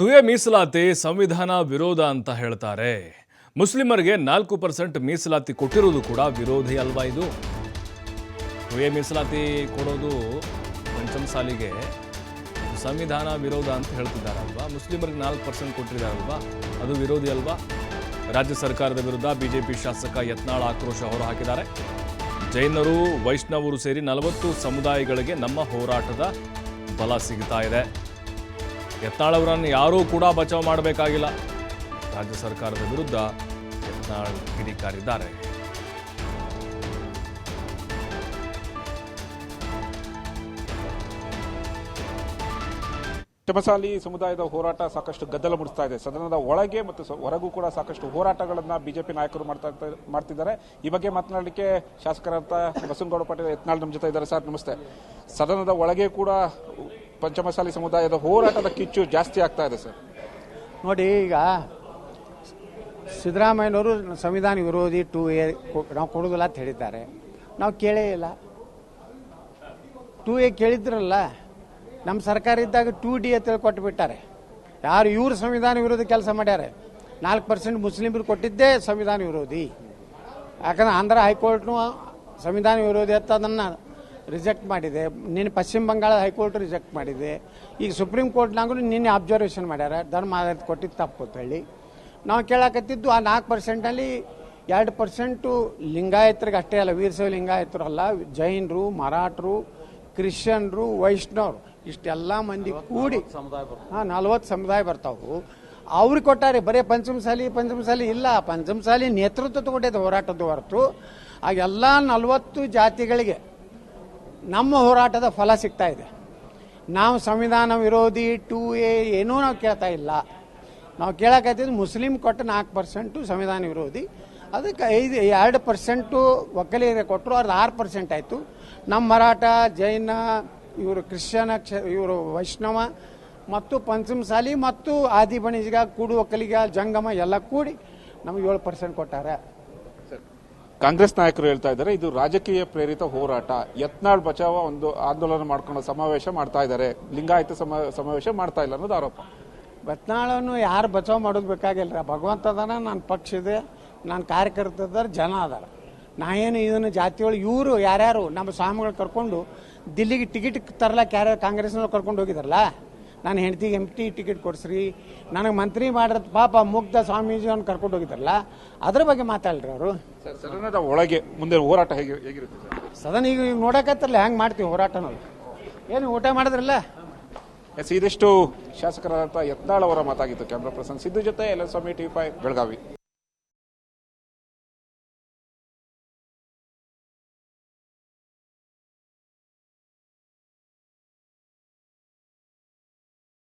2A ಮೀಸಲಾತಿ ಸಂವಿಧಾನ ವಿರೋಧ ಅಂತ ಹೇಳ್ತಾರೆ. ಮುಸ್ಲಿಮರಿಗೆ 4% ಮೀಸಲಾತಿ ಕೊಟ್ಟಿರುವುದು ಕೂಡ ವಿರೋಧಿ ಅಲ್ವಾ ಇದು? 2A ಮೀಸಲಾತಿ ಕೊಡೋದು ಪಂಚಮಸಾಲಿಗೆ ಸಂವಿಧಾನ ವಿರೋಧ ಅಂತ ಹೇಳ್ತಿದ್ದಾರಲ್ವಾ? ಮುಸ್ಲಿಮರಿಗೆ 4% ಕೊಟ್ಟಿದ್ದಾರಲ್ವಾ? ಅದು ವಿರೋಧಿ ಅಲ್ವಾ? ರಾಜ್ಯ ಸರ್ಕಾರದ ವಿರುದ್ಧ ಬಿಜೆಪಿ ಶಾಸಕ ಯತ್ನಾಳ್ ಆಕ್ರೋಶ ಹೊರಹಾಕಿದ್ದಾರೆ. ಜೈನರು, ವೈಷ್ಣವರು ಸೇರಿ 40 ಸಮುದಾಯಗಳಿಗೆ ನಮ್ಮ ಹೋರಾಟದ ಬಲ ಸಿಗ್ತಾ ಇದೆ. ಯತ್ನಾಳ್ ಅವರನ್ನು ಯಾರೂ ಕೂಡ ಬಚಾವ್ ಮಾಡಬೇಕಾಗಿಲ್ಲ. ರಾಜ್ಯ ಸರ್ಕಾರದ ವಿರುದ್ಧ ಯತ್ನಾಳ್ ಕಿಡಿಕಾರಿದ್ದಾರೆ. ಪಂಚಮಸಾಲಿ ಸಮುದಾಯದ ಹೋರಾಟ ಸಾಕಷ್ಟು ಗದ್ದಲ ಮೂಡಿಸ್ತಾ ಇದೆ. ಸದನದ ಒಳಗೆ ಮತ್ತು ಹೊರಗೂ ಕೂಡ ಸಾಕಷ್ಟು ಹೋರಾಟಗಳನ್ನ ಬಿಜೆಪಿ ನಾಯಕರು ಮಾಡ್ತಿದ್ದಾರೆ. ಈ ಬಗ್ಗೆ ಮಾತನಾಡಲಿಕ್ಕೆ ಶಾಸಕರಂತ ಬಸನಗೌಡ ಪಾಟೀಲ್ ಯತ್ನಾಳ್ ನಮ್ಮ ಜೊತೆ ಇದ್ದಾರೆ. ಸರ್ ನಮಸ್ತೆ. ಸದನದ ಒಳಗೆ ಕೂಡ ಪಂಚಮಸಾಲಿ ಸಮುದಾಯದ ಹೋರಾಟದ ಕಿಚ್ಚು ಜಾಸ್ತಿ ಆಗ್ತಾ ಇದೆ ಸರ್. ನೋಡಿ, ಈಗ ಸಿದ್ದರಾಮಯ್ಯನವರು ಸಂವಿಧಾನ ವಿರೋಧಿ 2A ನಾವು ಕೊಡೋದಿಲ್ಲ ಅಂತ ಹೇಳಿದ್ದಾರೆ. ನಾವು ಕೇಳೇ ಇಲ್ಲ. 2A ಕೇಳಿದ್ರಲ್ಲ, ನಮ್ಮ ಸರ್ಕಾರ ಇದ್ದಾಗ 2D ಅಂತ ಕೊಟ್ಟುಬಿಟ್ಟಾರೆ. ಯಾರು ಇವರು ಸಂವಿಧಾನ ವಿರೋಧಿ ಕೆಲಸ ಮಾಡ್ಯಾರೆ. 4% ಮುಸ್ಲಿಮರು ಕೊಟ್ಟಿದ್ದೇ ಸಂವಿಧಾನ ವಿರೋಧಿ. ಯಾಕಂದ್ರೆ ಆಂಧ್ರ ಹೈಕೋರ್ಟ್ನು ಸಂವಿಧಾನ ವಿರೋಧಿ ಅಂತ ಅದನ್ನು ರಿಜೆಕ್ಟ್ ಮಾಡಿದೆ. ನಿನ್ನೆ ಪಶ್ಚಿಮ ಬಂಗಾಳ ಹೈಕೋರ್ಟ್ ರಿಜೆಕ್ಟ್ ಮಾಡಿದೆ. ಈಗ ಸುಪ್ರೀಂ ಕೋರ್ಟ್ನಾಗೂ ನಿನ್ನೆ ಅಬ್ಸರ್ವೇಷನ್ ಮಾಡ್ಯಾರ, ಧರ್ಮ ಆಧಾರಿತ ಕೊಟ್ಟಿದ್ದು ತಪ್ಪು ಅಂತ ಹೇಳಿ. ನಾವು ಕೇಳಕತ್ತಿದ್ದು ಆ 4%ನಲ್ಲಿ 2% ಲಿಂಗಾಯತರಿಗೆ ಅಷ್ಟೇ ಅಲ್ಲ, ವೀರಶೈವ ಲಿಂಗಾಯತರು ಅಲ್ಲ, ಜೈನರು, ಮರಾಠರು, ಕ್ರಿಶ್ಚಿಯನ್ರು, ವೈಷ್ಣವರು ಇಷ್ಟೆಲ್ಲ ಮಂದಿ ಕೂಡಿ 40 ಸಮುದಾಯ ಬರ್ತಾವು. ಅವ್ರಿಗೆ ಕೊಟ್ಟಾರೆ. ಬರೀ ಪಂಚಮಸಾಲಿ ಇಲ್ಲ, ಪಂಚಮಸಾಲಿ ನೇತೃತ್ವ ತಗೊಂಡಿದ್ದೆ ಹೋರಾಟದ ಹೊರತು ಆ ಎಲ್ಲ 40 ಜಾತಿಗಳಿಗೆ ನಮ್ಮ ಹೋರಾಟದ ಫಲ ಸಿಗ್ತಾ ಇದೆ. ನಾವು ಸಂವಿಧಾನ ವಿರೋಧಿ 2A ಏನೂ ನಾವು ಕೇಳ್ತಾ ಇಲ್ಲ. ನಾವು ಕೇಳಕತ್ತಿದ್ದು ಮುಸ್ಲಿಂ ಕೊಟ್ಟು 4% ಸಂವಿಧಾನ ವಿರೋಧಿ, ಅದಕ್ಕೆ 2% ಒಕ್ಕಲಿಗರಿಗೆ ಕೊಟ್ಟರು, ಅದು 6% ಆಯಿತು. ನಮ್ಮ ಮರಾಠ, ಜೈನ, ಇವರು ಕ್ರಿಶ್ಚಿಯನ್, ಇವರು ವೈಷ್ಣವ ಮತ್ತು ಪಂಚಮಸಾಲಿ ಮತ್ತು ಆದಿ ಬಣಿಜಿಗ, ಕೂಡು ಒಕ್ಕಲಿಗ, ಜಂಗಮ ಎಲ್ಲ ಕೂಡಿ ನಮಗೆ 7% ಕೊಟ್ಟಾರೆ. ಕಾಂಗ್ರೆಸ್ ನಾಯಕರು ಹೇಳ್ತಾ ಇದ್ದಾರೆ ಇದು ರಾಜಕೀಯ ಪ್ರೇರಿತ ಹೋರಾಟ. ಯತ್ನಾಳ್ ಬಚಾವ ಒಂದು ಆಂದೋಲನ ಮಾಡ್ಕೊಂಡು ಸಮಾವೇಶ ಮಾಡ್ತಾ ಇದ್ದಾರೆ, ಲಿಂಗಾಯತ ಸಮಾವೇಶ ಮಾಡ್ತಾ ಇಲ್ಲ ಅನ್ನೋದು ಆರೋಪ. ಯತ್ನಾಳನ್ನು ಯಾರು ಬಚಾವ್ ಮಾಡೋದು ಬೇಕಾಗಿಲ್ಲ. ಭಗವಂತ ಅದಾನ, ನನ್ನ ಪಕ್ಷ ಇದೆ, ನನ್ನ ಕಾರ್ಯಕರ್ತದಾರ, ಜನ ಅದಾರ. ನಾ ಏನು ಇದನ್ನು ಜಾತಿಯೊಳಗೆ ಇವರು ಯಾರ್ಯಾರು ನಮ್ಮ ಸ್ವಾಮಿಗಳು ಕರ್ಕೊಂಡು ದಿಲ್ಲಿಗೆ ಟಿಕೆಟ್ ತರಲಾಕ ಯಾರ್ಯಾರು ಕಾಂಗ್ರೆಸ್ನವ್ರು ಕರ್ಕೊಂಡು ಹೋಗಿದಾರಲ್ಲ, ನಾನು ಹೆಂಡತಿಗೆ ಎಂಟಿ ಟಿಕೆಟ್ ಕೊಡಿಸ್ರಿ, ನನಗೆ ಮಂತ್ರಿ ಮಾಡಿದ ಪಾಪ ಮುಗ್ಧ ಸ್ವಾಮೀಜಿಯನ್ನು ಕರ್ಕೊಂಡು ಹೋಗಿದಾರಲ್ಲ, ಅದ್ರ ಬಗ್ಗೆ ಮಾತಾಡ್ರಿ ಅವರು. ಸದನದ ಒಳಗೆ ಮುಂದೆ ಹೋರಾಟ ಹೇಗಿರುತ್ತೆ ಸರ್? ಸದನ ಈಗ ನೋಡಕತ್ತಿರಲ್ಲ ಹೆಂಗೆ ಮಾಡ್ತೀವಿ ಹೋರಾಟ ನಾವು. ಏನು ಊಟ ಮಾಡಿದ್ರಲ್ಲ? ಇದಿಷ್ಟು ಶಾಸಕರಾದಂಥ ಯತ್ನಾಳ್ ಅವರ ಮಾತಾಗಿತ್ತು. ಕ್ಯಾಮ್ರಾ ಪರ್ಸನ್ ಸಿದ್ದು ಜೊತೆ LN ಸ್ವಾಮಿ, TV5 ಬೆಳಗಾವಿ.